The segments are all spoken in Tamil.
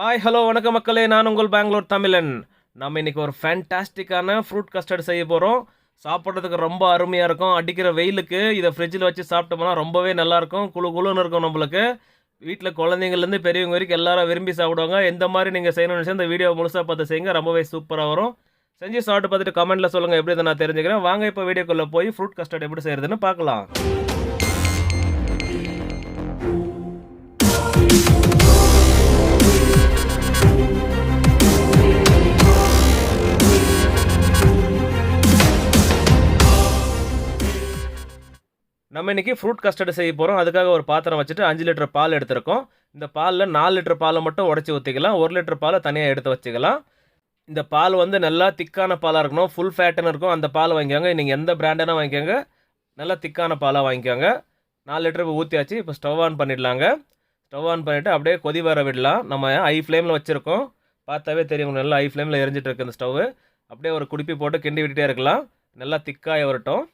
ஹாய் ஹலோ வணக்கம் மக்களே, நான் உங்கள் பெங்களூர் தமிழன். நம்ம இன்றைக்கி ஒரு ஃபேன்டாஸ்டிக்கான ஃப்ரூட் கஸ்டர்ட் செய்ய போகிறோம். சாப்பிட்றதுக்கு ரொம்ப அருமையாக இருக்கும். அடிக்கிற வெயிலுக்கு இதை ஃப்ரிட்ஜில் வச்சு சாப்பிட்டோம்னா ரொம்பவே நல்லாயிருக்கும். குழு குழுன்னு இருக்கும். நம்மளுக்கு வீட்டில் குழந்தைங்கள்லேருந்து பெரியவங்க வரைக்கும் எல்லாரும் விரும்பி சாப்பிடுவாங்க. எந்த மாதிரி நீங்கள் செய்யணும்னு நினச்சா இந்த வீடியோ முழுசாக பார்த்து செய்யுங்க. ரொம்பவே சூப்பராக வரும். செஞ்சு சாப்பிட்டு பார்த்துட்டு கமெண்ட்டில் சொல்லுங்கள் எப்படி இதை நான் தெரிஞ்சுக்கிறேன். வாங்க இப்போ வீடியோக்குள்ளே போய் ஃப்ரூட் கஸ்டர்ட் எப்படி செய்கிறதுன்னு பார்க்கலாம். நம்ம இன்றைக்கி ஃப்ரூட் கஸ்டர்டு செய்ய போகிறோம். அதுக்காக ஒரு பாத்திரம் வச்சுட்டு 5 லிட்டர் பால் எடுத்திருக்கோம். இந்த பாலில் 4 லிட்டர் பாலை மட்டும் உடச்சி ஊற்றிக்கலாம். 1 லிட்டர் பாலை தனியாக எடுத்து வச்சுக்கலாம். இந்த பால் வந்து நல்லா திக்கான பாலாக இருக்கணும். ஃபுல் ஃபேட்டுன்னு இருக்கும். அந்த பால் வாங்கிக்கோங்க. நீங்கள் எந்த பிராண்டானா வாங்கிக்கோங்க. நல்லா திக்கான பாலாக வாங்கிக்கோங்க. 4 லிட்டர் ஊற்றியாச்சு. இப்போ ஸ்டவ் ஆன் பண்ணிடலாங்க. ஸ்டவ் ஆன் பண்ணிவிட்டு அப்படியே கொதி வர விடலாம். நம்ம ஹை ஃப்ளேமில் வச்சுருக்கோம். பார்த்தாவே தெரியும், நல்லா ஹை ஃப்ளேமில் எரிஞ்சிட்டு இருக்கு இந்த ஸ்டவ்வு. அப்படியே ஒரு குடிப்பி போட்டு கிண்டி விட்டுட்டே இருக்கலாம். நல்லா திக்காக வரட்டும்.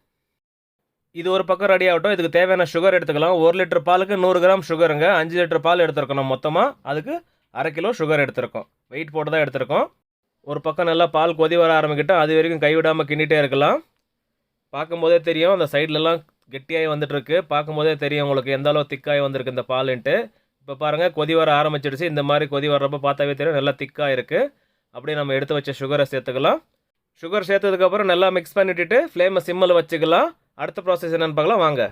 இது ஒரு பக்கம் ரெடி ஆகட்டும். இதுக்கு தேவையான சுகர் எடுத்துக்கலாம். 1 லிட்டர் பாலுக்கு 100 கிராம் சுகருங்க. 5 லிட்டர் பால் எடுத்துருக்கணும். மொத்தமாக அதுக்கு அரை கிலோ சுகர் எடுத்துருக்கோம். வெயிட் போட்டு தான் எடுத்துருக்கோம். ஒரு பக்கம் நல்லா பால் கொதி வர ஆரம்பிக்கிட்டோம். அது வரைக்கும் கைவிடாமல் கிண்டிகிட்டே இருக்கலாம். பார்க்கும்போதே தெரியும், அந்த சைட்லலாம் கெட்டியாகி வந்துட்டுருக்கு. பார்க்கும்போதே தெரியும் உங்களுக்கு எந்த அளவு திக்காகி வந்திருக்கு இந்த பாலுன்ட்டு. இப்போ பாருங்கள், கொதி வர ஆரம்பிச்சிடுச்சு. இந்த மாதிரி கொதி வர்றப்போ பார்த்தாவே தெரியும் நல்லா திக்காக இருக்குது. அப்படியே நம்ம எடுத்து வச்ச சுகரை சேர்த்துக்கலாம். சுகர் சேர்த்ததுக்கப்புறம் நல்லா மிக்ஸ் பண்ணிவிட்டு ஃப்ளேமை சிம்மில் வச்சுக்கலாம். அடுத்த ப்ராசஸ் என்னென்னு பார்க்கலாம் வாங்க.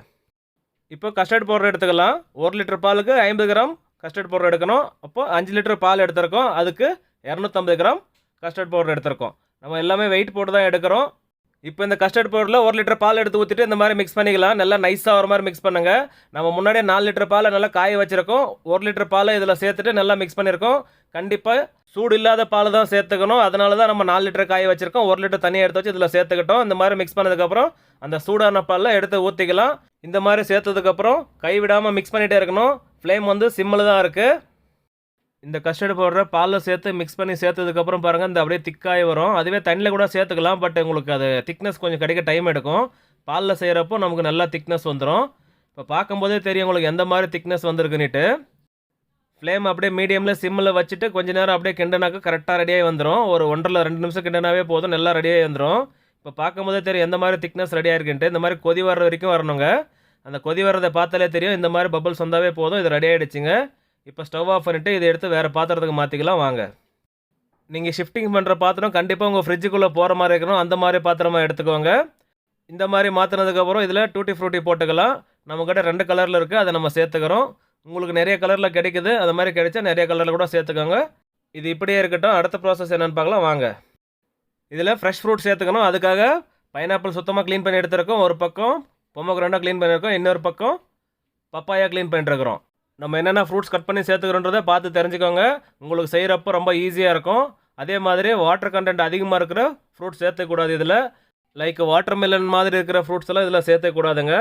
இப்போ கஸ்டர்ட் பவுடர் எடுத்துக்கலாம். 1 லிட்டர் பாலுக்கு 50 கிராம் கஸ்டர்ட் பவுடர் எடுக்கணும். அப்போது 5 லிட்டர் பால் எடுத்துருக்கோம். அதுக்கு 250 கிராம் கஸ்டர்ட் பவுடர் எடுத்துருக்கோம். நம்ம எல்லாமே வெயிட் போட்டு தான் எடுக்கிறோம். இப்போ இந்த கஸ்டர்ட் பவுடரில் 1 லிட்டர் பால் எடுத்து ஊற்றிட்டு இந்த மாதிரி மிக்ஸ் பண்ணிக்கலாம். நல்லா நைஸாக வர மாதிரி மிக்ஸ் பண்ணுங்கள். நம்ம முன்னாடியே 4 லிட்டர் பாலை நல்லா காய வச்சுருக்கோம். 1 லிட்டர் பாலை இதில் சேர்த்துட்டு நல்லா மிக்ஸ் பண்ணியிருக்கோம். கண்டிப்பாக சூடு இல்லாத பால் தான் சேர்த்துக்கணும். அதனால தான் நம்ம 4 லிட்டர் காய வச்சுருக்கோம். 1 லிட்டர் தனியாக எடுத்து வச்சு இதில் சேர்த்துக்கிட்டோம். இந்த மாதிரி மிக்ஸ் பண்ணதுக்கப்புறம் அந்த சூடான பாலில் எடுத்து ஊற்றிக்கலாம். இந்த மாதிரி சேர்த்ததுக்கப்புறம் கைவிடாமல் மிக்ஸ் பண்ணிகிட்டே இருக்கணும். ஃப்ளேம் வந்து சிம்மில் தான் இருக்குது. இந்த கஸ்டர்ட் பவுடரை பாலில் சேர்த்து மிக்ஸ் பண்ணி சேர்த்ததுக்கப்புறம் பாருங்கள், இந்த அப்படியே திக்காகி வரும். அதுவே தண்ணியில் கூட சேர்த்துக்கலாம். பட் உங்களுக்கு அது திக்னஸ் கொஞ்சம் கிடைக்க டைம் எடுக்கும். பாலில் செய்கிறப்போ நமக்கு நல்லா திக்னஸ் வந்துடும். இப்போ பார்க்கும்போதே தெரியும் உங்களுக்கு எந்த மாதிரி திக்னஸ் வந்திருக்குன்னுட்டு. ஃப்ளேம் அப்படியே மீடியமில் சிம்மில் வச்சுட்டு கொஞ்சம் நேரம் அப்படியே கிண்டனாக்க கரெக்டாக ரெடியாகி வந்துடும். ஒரு 1.5-2 நிமிஷம் கிண்டனாவே போதும், நல்லா ரெடியாகி வந்துடும். இப்போ பார்க்கும்போதே தெரியும் எந்த மாதிரி திக்னஸ் ரெடியாக இருக்குன்ட்டு. இந்த மாதிரி கொதி வர்ற வரைக்கும் வரணுங்க. அந்த கொதி வர்றதை பார்த்தாலே தெரியும். இந்த மாதிரி பபிள்ஸ் வந்தாவே போதும். இது ரெடி ஆகிடுச்சிங்க. இப்போ ஸ்டவ் ஆஃப் பண்ணிவிட்டு இதை எடுத்து வேறு பாத்திரத்துக்கு மாற்றிக்கலாம் வாங்க. நீங்கள் ஷிஃப்டிங் பண்ணுற பாத்திரம் கண்டிப்பாக உங்கள் ஃப்ரிட்ஜுக்குள்ளே போகிற மாதிரி இருக்கணும். அந்த மாதிரி பாத்திரமாக எடுத்துக்கோங்க. இந்த மாதிரி மாற்றினதுக்கப்புறம் இதில் டூட்டி ஃப்ரூட்டி போட்டுக்கலாம். நம்மக்கிட்ட 2 கலரில் இருக்குது, அதை நம்ம சேர்த்துக்கிறோம். உங்களுக்கு நிறைய கலரில் கிடைக்குது, அது மாதிரி கிடைச்சா நிறைய கலரில் கூட சேர்த்துக்கோங்க. இது இப்படியே இருக்கட்டும். அடுத்த ப்ராசஸ் என்னென்னு பார்க்கலாம் வாங்க. இதில் ஃப்ரெஷ் ஃப்ரூட் சேர்த்துக்கணும். அதுக்காக பைனாப்பிள் சுத்தமாக க்ளீன் பண்ணி எடுத்துருக்கோம். ஒரு பக்கம் பொமோகிரானேட் க்ளீன் பண்ணியிருக்கோம். இன்னொரு பக்கம் பப்பாயா க்ளீன் பண்ணிட்டுருக்குறோம். நம்ம என்னென்ன ஃப்ரூட்ஸ் கட் பண்ணி சேர்த்துக்கிறோன்றதை பார்த்து தெரிஞ்சுக்கோங்க. உங்களுக்கு செய்கிறப்போ ரொம்ப ஈஸியாக இருக்கும். அதே மாதிரி வாட்டர் கண்டென்ட் அதிகமாக இருக்கிற ஃப்ரூட்ஸ் சேர்த்துக்கூடாது இதில். லைக் வாட்டர் மெலன் மாதிரி இருக்கிற ஃப்ரூட்ஸ் எல்லாம் இதில் சேர்த்துக்கூடாதுங்க.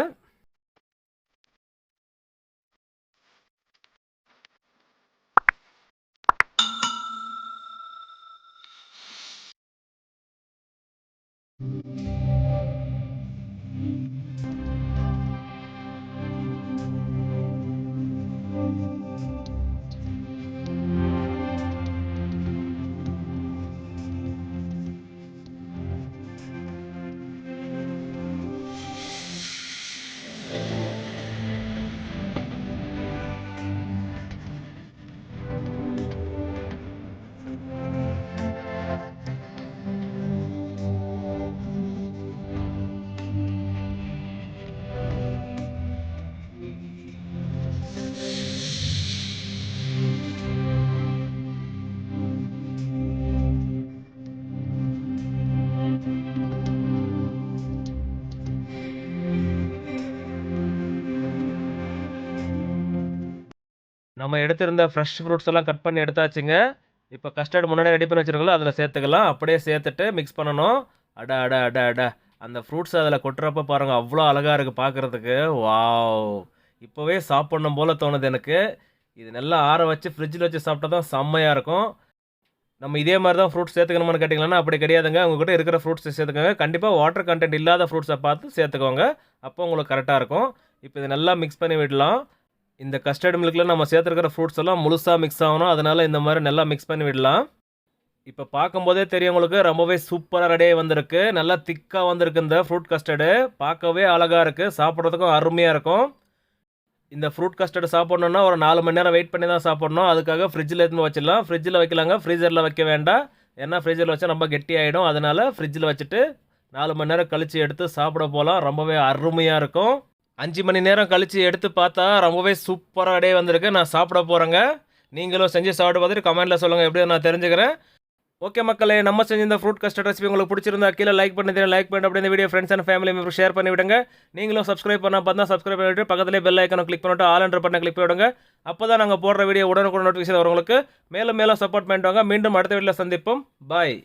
நம்ம எடுத்திருந்த ஃப்ரெஷ் ஃப்ரூட்ஸ் எல்லாம் கட் பண்ணி எடுத்தாச்சுங்க. இப்போ கஸ்டர்ட் முன்னாடி ரெடி பண்ணி வச்சுருக்கோம்ல, அதில் சேர்த்துக்கலாம். அப்படியே சேர்த்துட்டு மிக்ஸ் பண்ணணும். அட அட அட அட அந்த ஃப்ரூட்ஸ் அதில் கொட்டுறப்ப பாருங்கள், அவ்வளோ அழகாக இருக்குது பார்க்குறதுக்கு. வாவ், இப்போவே சாப்பிட்ணும் போல் தோணுது எனக்கு. இது நல்லா ஆற வச்சு ஃப்ரிட்ஜில் வச்சு சாப்பிட்டா தான் செம்மையாக இருக்கும். நம்ம இதே மாதிரி தான் ஃப்ரூட்ஸ் சேர்த்துக்கணுமான்னு கேட்டிங்கன்னா அப்படி கிடையாதுங்க. உங்கள்கிட்ட இருக்கிற ஃப்ரூட்ஸ் சேர்த்துக்கோங்க. கண்டிப்பாக வாட்டர் கண்டென்ட் இல்லாத ஃப்ரூட்ஸை பார்த்து சேர்த்துக்கோங்க. அப்போ உங்களுக்கு கரெக்டாக இருக்கும். இப்போ இதை நல்லா மிக்ஸ் பண்ணி விடலாம். இந்த கஸ்டர்ட் மில்கில் நம்ம சேர்த்துருக்கிற ஃப்ரூட்ஸ் எல்லாம் முழுசாக மிக்ஸ் ஆகணும். அதனால் இந்த மாதிரி நல்லா மிக்ஸ் பண்ணி விடலாம். இப்போ பார்க்கும்போதே தெரியும் உங்களுக்கு ரொம்பவே சூப்பராக ரெடியாக வந்திருக்கு. நல்லா திக்காக வந்திருக்கு இந்த ஃப்ரூட் கஸ்டர்டு. பார்க்கவே அழகாக இருக்குது, சாப்பிட்றதுக்கும் அருமையாக இருக்கும். இந்த ஃப்ரூட் கஸ்டர்டு சாப்பிட்ணுன்னா ஒரு 4 மணி நேரம் வெயிட் பண்ணி தான் சாப்பிட்ணும். அதுக்காக ஃப்ரிட்ஜில் எடுத்து வச்சிடலாம். ஃப்ரிட்ஜில் வைக்கலாங்க, ஃப்ரீசரில் வைக்க வேண்டாம். ஏன்னா ஃப்ரீசரில் வச்சா ரொம்ப கெட்டி ஆகிடும். அதனால் ஃப்ரிட்ஜில் வச்சுட்டு 4 மணி நேரம் கழித்து எடுத்து சாப்பிட போகலாம். ரொம்பவே அருமையாக இருக்கும். 5 மணி நேரம் கழித்து எடுத்து பார்த்தா ரொம்பவே சூப்பராக ரெடியாக வந்திருக்கு. நான் சாப்பிட போகிறேங்க. நீங்களும் செஞ்சு சாப்பிட்டு பார்த்துட்டு கமெண்ட்டில் சொல்லுங்கள், எப்படி நான் தெரிஞ்சுக்கிறேன். ஓகே மக்களே, நம்ம செஞ்ச இந்த ஃப்ரூட் கஸ்டர்ட் ரெசிபி உங்களுக்கு பிடிச்சிருந்தா கீழே லைக் பண்ணிட்டு அப்படியே இந்த video friends and family member share பண்ணி விடுங்க. நீங்களும் சப்ஸ்கிரைப் பண்ண பார்த்தா சப்ஸ்கிரைப் பண்ணிவிட்டு பக்கத்துலேயே பெல் ஐக்கனை கிளிக் பண்ணிட்டு ஆல் என்ற பட்டனை கிளிக் பண்ணிவிடுங்க. அப்போ தான் நாங்கள் போடுற வீடியோ உடனுக்குடன் நோட்டிஃபிகேஷன் வரவங்களுக்கு மேலும் மேலும் சப்போர்ட் பண்ணிட்டு வாங்க. மீண்டும் அடுத்த வீடியோவில் சந்திப்போம். பாய்.